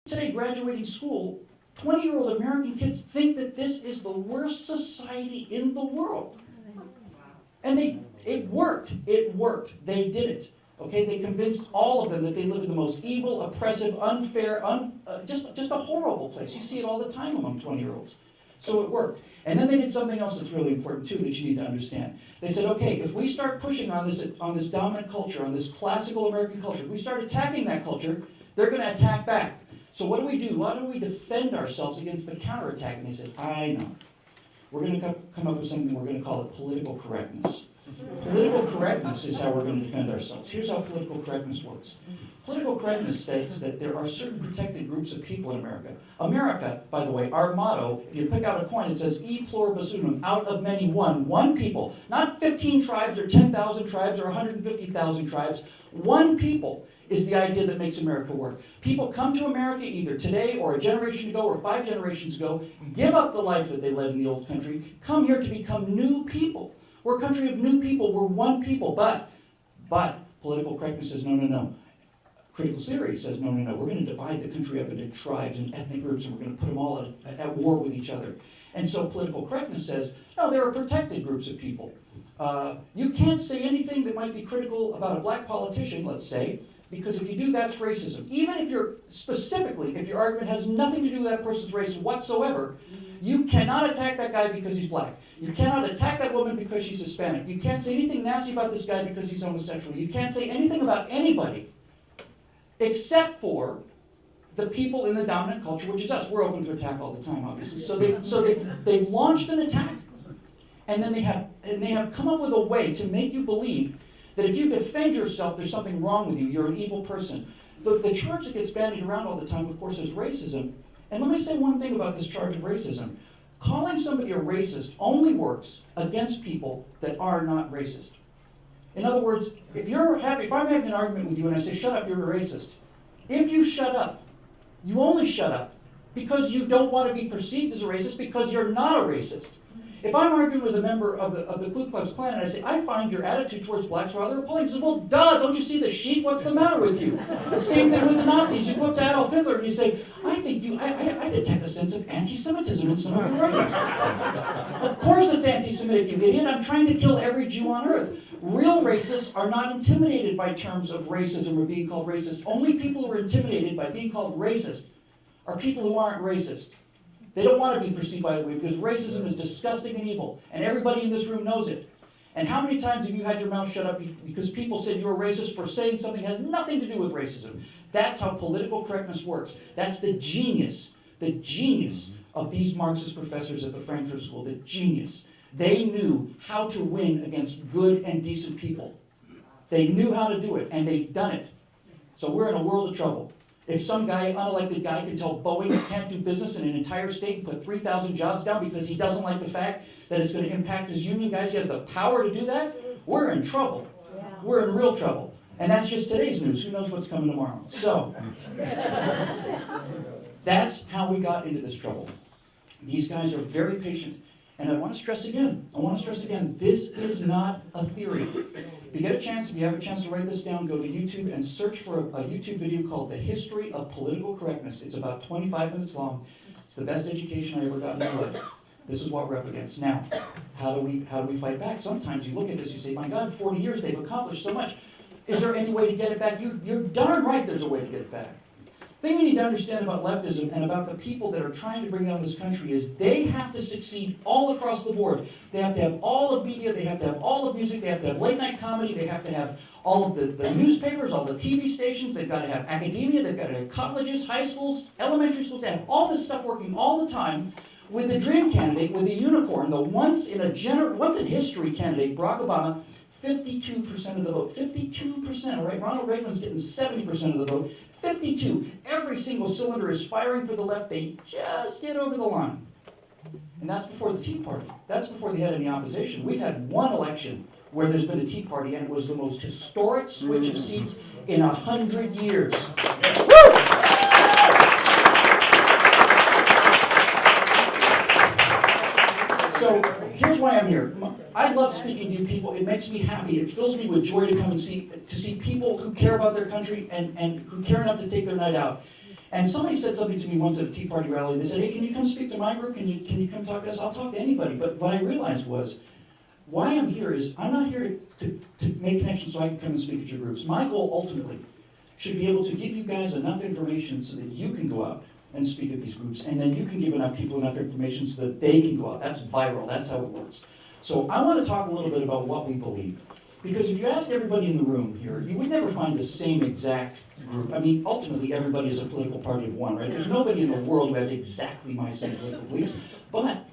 today graduating school, 20-year-old American kids think that this is the worst society in the world. And it worked. It worked. They did it. Okay, they convinced all of them that they live in the most evil, oppressive, unfair, just a horrible place. You see it all the time among 20-year-olds. So it worked. And then they did something else that's really important too that you need to understand. They said, okay, if we start pushing on this dominant culture, on this classical American culture, if we start attacking that culture, they're going to attack back. So what do? Why don't we defend ourselves against the counterattack? And they said, I know. We're going to come up with something we're going to call it political correctness. Political correctness is how we're going to defend ourselves. Here's how political correctness works. Political correctness states that there are certain protected groups of people in America. America, by the way, our motto, if you pick out a coin, it says e pluribus unum, out of many one. One people. Not 15 tribes or 10,000 tribes or 150,000 tribes. One people is the idea that makes America work. People come to America either today or a generation ago or 5 generations ago, give up the life that they led in the old country, come here to become new people. We're a country of new people. We're one people. But political correctness says no. Critical theory says no. We're going to divide the country up into tribes and ethnic groups, and we're going to put them all at war with each other. And so political correctness says, no, there are protected groups of people. You can't say anything that might be critical about a black politician, let's say, because if you do, that's racism. Even if if your argument has nothing to do with that person's race whatsoever, you cannot attack that guy because he's black. You cannot attack that woman because she's Hispanic. You can't say anything nasty about this guy because he's homosexual. You can't say anything about anybody except for the people in the dominant culture, which is us. We're open to attack all the time, obviously. So they've launched an attack, and then they have come up with a way to make you believe that if you defend yourself, there's something wrong with you. You're an evil person. The charge that gets bandied around all the time, of course, is racism. And let me say one thing about this charge of racism. Calling somebody a racist only works against people that are not racist. In other words, if I'm having an argument with you and I say, shut up, you're a racist. If you shut up, you only shut up because you don't want to be perceived as a racist because you're not a racist. If I'm arguing with a member of the Ku Klux Klan and I say, I find your attitude towards blacks rather appalling, he says, well, duh, don't you see the sheep? What's the matter with you? Same thing with the Nazis. You go up to Adolf Hitler and you say, I detect a sense of anti-Semitism in some of your writings. Of course it's anti-Semitic, you idiot. I'm trying to kill every Jew on earth. Real racists are not intimidated by terms of racism or being called racist. Only people who are intimidated by being called racist are people who aren't racist. They don't want to be perceived by that way because racism is disgusting and evil, and everybody in this room knows it. And how many times have you had your mouth shut up because people said you're a racist for saying something that has nothing to do with racism? That's how political correctness works. That's the genius of these Marxist professors at the Frankfurt School, the genius. They knew how to win against good and decent people. They knew how to do it, and they've done it. So we're in a world of trouble. If some unelected guy can tell Boeing it can't do business in an entire state and put 3,000 jobs down because he doesn't like the fact that it's going to impact his union guys, he has the power to do that, we're in trouble. Yeah. We're in real trouble. And that's just today's news. Who knows what's coming tomorrow? So, that's how we got into this trouble. These guys are very patient. And I want to stress again, this is not a theory. If you have a chance to write this down, go to YouTube and search for a YouTube video called The History of Political Correctness. It's about 25 minutes long. It's the best education I ever got in my life. This is what we're up against. Now, how do we fight back? Sometimes you look at this, you say, my God, 40 years, they've accomplished so much. Is there any way to get it back? You're darn right there's a way to get it back. The thing you need to understand about leftism and about the people that are trying to bring down this country is they have to succeed all across the board. They have to have all of media, they have to have all of music, they have to have late night comedy, they have to have all of the newspapers, all the TV stations, they've got to have academia, they've got to have colleges, high schools, elementary schools, they have all this stuff working all the time with the dream candidate, with the unicorn, the once in history candidate, Barack Obama, 52% of the vote. 52%, all right? Ronald Reagan's getting 70% of the vote. 52. Every single cylinder is firing for the left. They just get over the line. And that's before the Tea Party. That's before they had any opposition. We've had one election where there's been a Tea Party, and it was the most historic switch of seats in 100 years. So here's why I'm here. I love speaking to you people. It makes me happy. It fills me with joy to come and see people who care about their country and who care enough to take their night out. And somebody said something to me once at a Tea Party rally. They said, hey, can you come speak to my group? Can you come talk to us? I'll talk to anybody. But what I realized was, why I'm here is, I'm not here to make connections so I can come and speak at your groups. My goal ultimately should be able to give you guys enough information so that you can go out and speak at these groups, and then you can give enough people enough information so that they can go out. That's viral, that's how it works. So I want to talk a little bit about what we believe. Because if you ask everybody in the room here, you would never find the same exact group. I mean, ultimately everybody is a political party of one, right? There's nobody in the world who has exactly my same political beliefs. But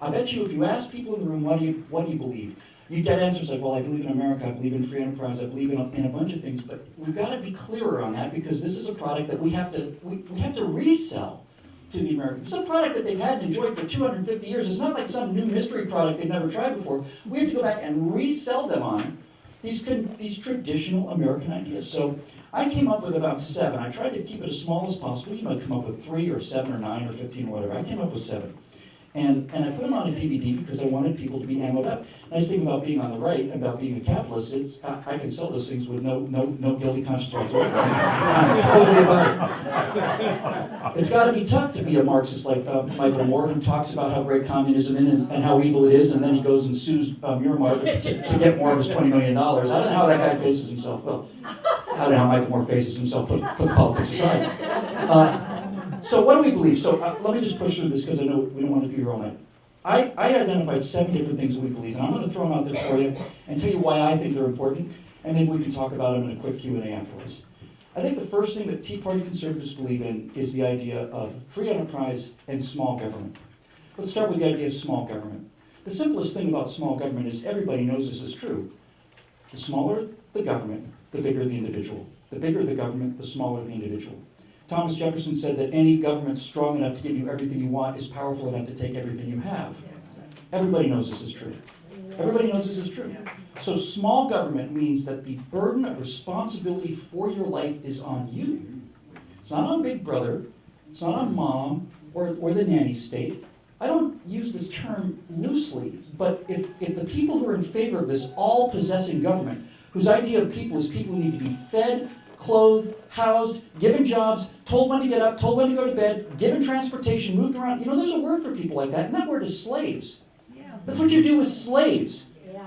I bet you if you ask people in the room, what do you believe? You get answers like, well, I believe in America, I believe in free enterprise, I believe in a bunch of things, but we've got to be clearer on that because this is a product that we have to resell to the Americans. It's a product that they've had and enjoyed for 250 years. It's not like some new mystery product they've never tried before. We have to go back and resell them on these traditional American ideas. So I came up with about 7. I tried to keep it as small as possible. You might come up with 3 or 7 or 9 or 15 or whatever. I came up with 7. And I put them on a DVD because I wanted people to be ammoed up. Nice thing about being on the right, about being a capitalist, is I can sell those things with no guilty conscience whatsoever. I'm totally about it. It's got to be tough to be a Marxist like Michael Moore, who talks about how great communism is and how evil it is, and then he goes and sues Miramar to get more of his $20 million. I don't know how that guy faces himself. Well, I don't know how Michael Moore faces himself. Put politics aside. So what do we believe? So let me just push through this because I know we don't want to be here all night. I identified 7 different things that we believe, and I'm going to throw them out there for you and tell you why I think they're important, and then we can talk about them in a quick Q&A afterwards. I think the first thing that Tea Party conservatives believe in is the idea of free enterprise and small government. Let's start with the idea of small government. The simplest thing about small government is everybody knows this is true. The smaller the government, the bigger the individual. The bigger the government, the smaller the individual. Thomas Jefferson said that any government strong enough to give you everything you want is powerful enough to take everything you have. Everybody knows this is true. Everybody knows this is true. So small government means that the burden of responsibility for your life is on you. It's not on Big Brother. It's not on mom or the nanny state. I don't use this term loosely, but if the people who are in favor of this all-possessing government, whose idea of people is people who need to be fed, clothed, housed, given jobs, told when to get up, told when to go to bed, given transportation, moved around. You know, there's a word for people like that, and that word is slaves. That's what you do with slaves.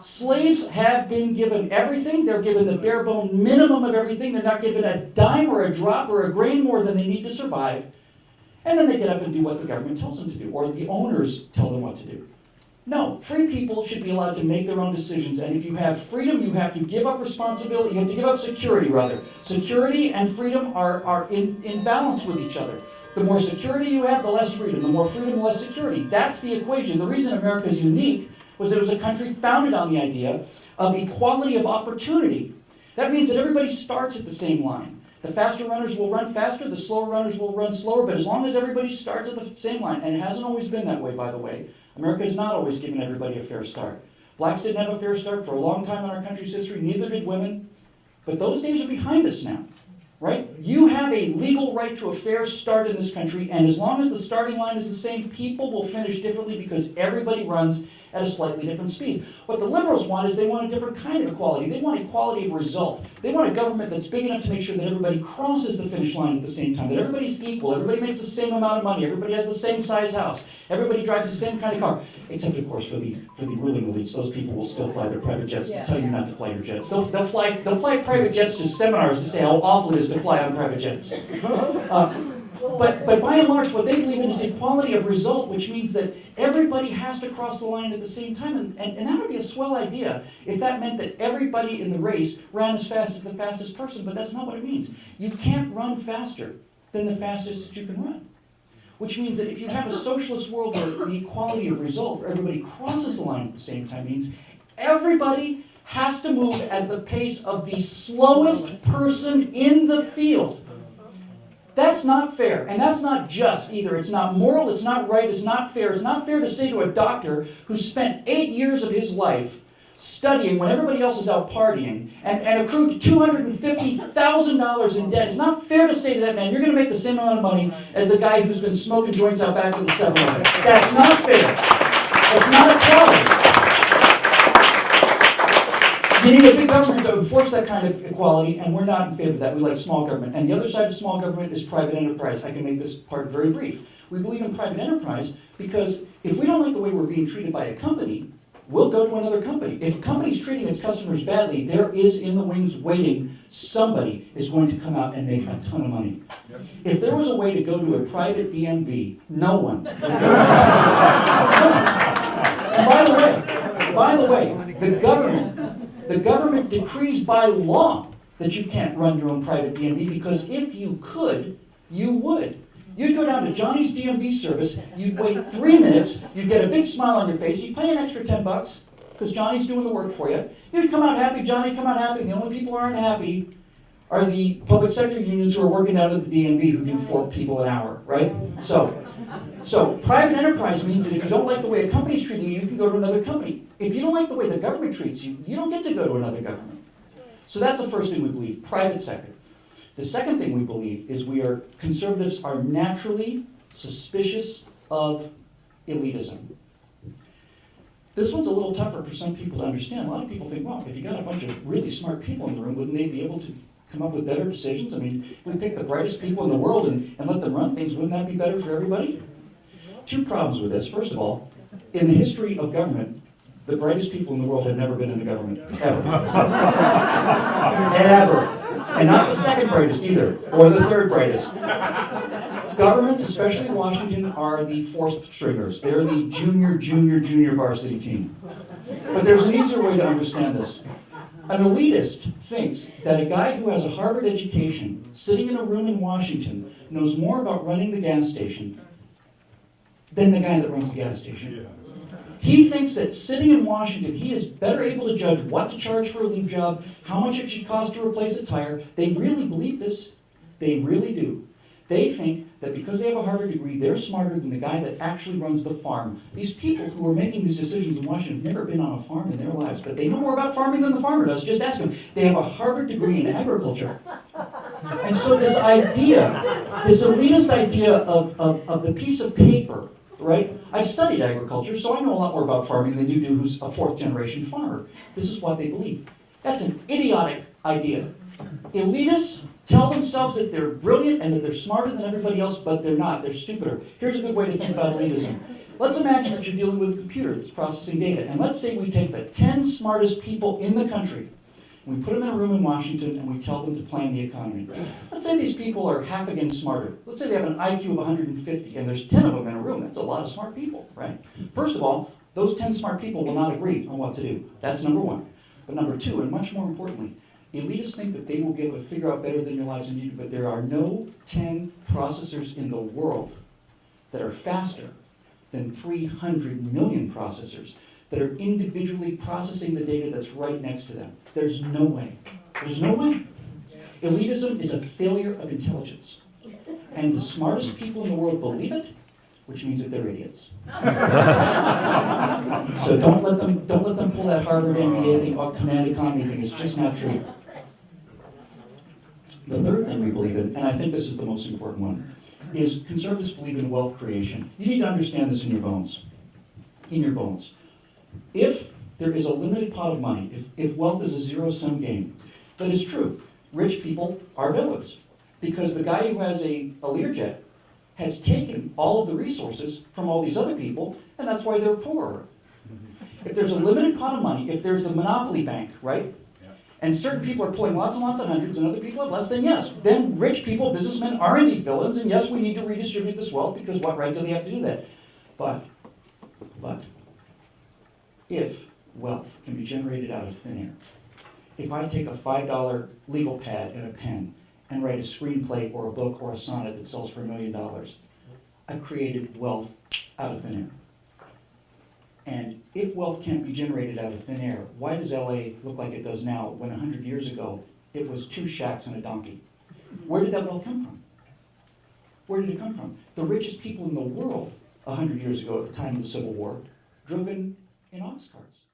Slaves have been given everything. They're given the bare bone minimum of everything. They're not given a dime or a drop or a grain more than they need to survive. And then they get up and do what the government tells them to do, or the owners tell them what to do. No, free people should be allowed to make their own decisions, and if you have freedom, you have to give up responsibility, you have to give up security, rather. Security and freedom are in balance with each other. The more security you have, the less freedom. The more freedom, the less security. That's the equation. The reason America is unique was that it was a country founded on the idea of equality of opportunity. That means that everybody starts at the same line. The faster runners will run faster, the slower runners will run slower, but as long as everybody starts at the same line, and it hasn't always been that way, by the way, America has not always given everybody a fair start. Blacks didn't have a fair start for a long time in our country's history, neither did women. But those days are behind us now, right? You have a legal right to a fair start in this country, and as long as the starting line is the same, people will finish differently because everybody runs at a slightly different speed. What the liberals want is they want a different kind of equality. They want equality of result. They want a government that's big enough to make sure that everybody crosses the finish line at the same time, that everybody's equal, everybody makes the same amount of money, everybody has the same size house, everybody drives the same kind of car, except of course for the ruling elites. Those people will still fly their private jets. They'll tell you not to fly your jets. They'll fly private jets to seminars to say how awful it is to fly on private jets. But by and large, what they believe in is equality of result, which means that everybody has to cross the line at the same time. And that would be a swell idea if that meant that everybody in the race ran as fast as the fastest person, but that's not what it means. You can't run faster than the fastest that you can run. Which means that if you have a socialist world where the equality of result, where everybody crosses the line at the same time, means everybody has to move at the pace of the slowest person in the field. That's not fair, and that's not just either. It's not moral, it's not right, it's not fair. It's not fair to say to a doctor who spent 8 years of his life studying when everybody else is out partying and accrued $250,000 in debt. It's not fair to say to that man, you're going to make the same amount of money as the guy who's been smoking joints out back of the 7-Eleven. That's not fair. That's not equality. You need a big government to enforce that kind of equality, and we're not in favor of that. We like small government. And the other side of small government is private enterprise. I can make this part very brief. We believe in private enterprise because if we don't like the way we're being treated by a company, we'll go to another company. If a company's treating its customers badly, there is in the wings waiting, somebody is going to come out and make a ton of money. Yep. If there was a way to go to a private DMV, no one would go. And by the way, the government decrees by law that you can't run your own private DMV because if you could, you would. You'd go down to Johnny's DMV service, you'd wait 3 minutes, you'd get a big smile on your face, you'd pay an extra $10 because Johnny's doing the work for you. You'd come out happy, Johnny, come out happy. The only people who aren't happy are the public sector unions who are working out of the DMV who do 4 people an hour, right? So private enterprise means that if you don't like the way a company's treating you, you can go to another company. If you don't like the way the government treats you, you don't get to go to another government. So that's the first thing we believe, private sector. The second thing we believe is conservatives are naturally suspicious of elitism. This one's a little tougher for some people to understand. A lot of people think, well, if you got a bunch of really smart people in the room, wouldn't they be able to come up with better decisions? I mean, if we pick the brightest people in the world and let them run things, wouldn't that be better for everybody? 2 problems with this. First of all, in the history of government, the brightest people in the world have never been in the government, ever. Ever. And not the second brightest either, or the third brightest. Governments, especially Washington, are the 4th stringers. They're the junior varsity team. But there's an easier way to understand this. An elitist thinks that a guy who has a Harvard education, sitting in a room in Washington, knows more about running the gas station than the guy that runs the gas station. He thinks that sitting in Washington, he is better able to judge what to charge for a lube job, how much it should cost to replace a tire. They really believe this. They really do. They think that because they have a Harvard degree, they're smarter than the guy that actually runs the farm. These people who are making these decisions in Washington have never been on a farm in their lives, but they know more about farming than the farmer does. Just ask them. They have a Harvard degree in agriculture. And so this elitist idea of the piece of paper, right? I've studied agriculture, so I know a lot more about farming than you do who's a 4th-generation farmer. This is what they believe. That's an idiotic idea. Elitists tell themselves that they're brilliant and that they're smarter than everybody else, but they're not. They're stupider. Here's a good way to think about elitism. Let's imagine that you're dealing with a computer that's processing data, and let's say we take the 10 smartest people in the country, and we put them in a room in Washington, and we tell them to plan the economy. Let's say these people are half again smarter. Let's say they have an IQ of 150, and there's 10 of them in a room. That's a lot of smart people, right? First of all, those 10 smart people will not agree on what to do. That's number 1. But number 2, and much more importantly, elitists think that they will be able to figure out better than your lives than you do, but there are no 10 processors in the world that are faster than 300 million processors that are individually processing the data that's right next to them. There's no way. There's no way. Elitism is a failure of intelligence. And the smartest people in the world believe it, which means that they're idiots. So don't let them pull that Harvard MBA thing or command economy thing. It's just not true. The third thing we believe in, and I think this is the most important one, is conservatives believe in wealth creation. You need to understand this in your bones. In your bones. If there is a limited pot of money, if wealth is a zero-sum game, that is true. Rich people are villains. Because the guy who has a Learjet has taken all of the resources from all these other people, and that's why they're poorer. If there's a limited pot of money, if there's a monopoly bank, right? And certain people are pulling lots and lots of hundreds and other people have less, then yes, then rich people, businessmen are indeed villains, and yes, we need to redistribute this wealth because what right do they have to do that? But, if wealth can be generated out of thin air, if I take a $5 legal pad and a pen and write a screenplay or a book or a sonnet that sells for $1 million, I've created wealth out of thin air. And if wealth can't be generated out of thin air, why does LA look like it does now when 100 years ago it was 2 shacks and a donkey? Where did that wealth come from? Where did it come from? The richest people in the world 100 years ago at the time of the Civil War drove in ox carts.